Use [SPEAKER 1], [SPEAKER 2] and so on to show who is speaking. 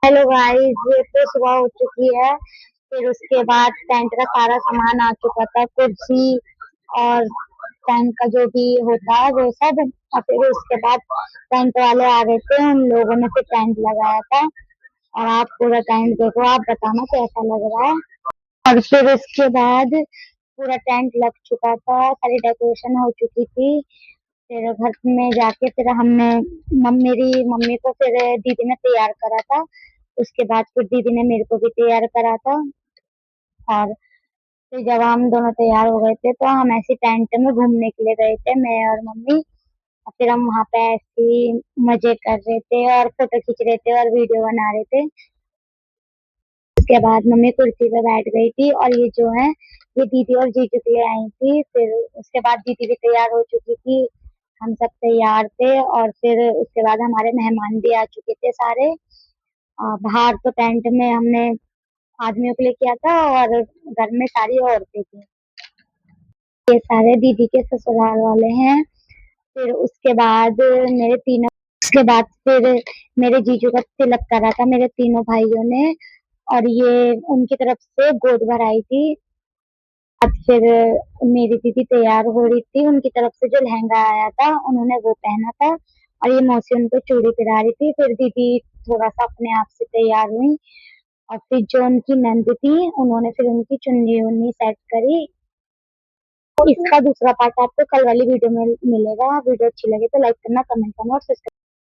[SPEAKER 1] Hello guys, ये तो सुबह हो चुकी है। फिर उसके बाद टेंट का सारा सामान आ चुका था, कुर्सी और टेंट का जो भी होता है वो सब। और फिर उसके बाद टेंट वाले आ गए थे, उन लोगों ने फिर टेंट लगाया था। और आप पूरा टेंट देखो, आप बताना कैसा लग रहा है। और फिर उसके बाद पूरा टेंट लग चुका था, सारी डेकोरेशन हो चुकी थी। फिर घर में जाके फिर हमने मेरी मम्मी को फिर दीदी ने तैयार करा था। उसके बाद फिर दीदी ने मेरे को भी तैयार करा था। और फिर जब हम दोनों तैयार हो गए थे तो हम ऐसे टेंट में घूमने के लिए गए थे, मैं और मम्मी। और फिर हम वहाँ पे ऐसे ही मजे कर रहे थे और फोटो खींच रहे थे और वीडियो बना रहे थे। उसके बाद मम्मी कुर्सी पे बैठ गई थी और ये जो है ये दीदी और जीजू के लिए आई थी। फिर उसके बाद दीदी भी तैयार हो चुकी थी, हम सब तैयार थे। और फिर उसके बाद हमारे मेहमान भी आ चुके थे सारे। बाहर तो टेंट में हमने आदमियों के लिए किया था और घर में सारी औरतें थी। ये सारे दीदी के ससुराल वाले हैं। फिर उसके बाद मेरे तीनों उसके बाद फिर मेरे जीजू का तिलक करा था मेरे तीनों भाइयों ने। और ये उनकी तरफ से गोद भराई थी। आज फिर मेरी दीदी तैयार हो रही थी, उनकी तरफ से जो लहंगा आया था उन्होंने वो पहना था। और ये मौसी उनको चूड़ी पहना रही थी। फिर दीदी थोड़ा सा अपने आप से तैयार हुई। और फिर जो उनकी नंद थी उन्होंने फिर उनकी चुन्नी उन्नी सेट करी। इसका दूसरा पार्ट आपको कल वाली वीडियो में मिलेगा। वीडियो अच्छी लगे तो लाइक करना, कमेंट करना और सब्सक्राइब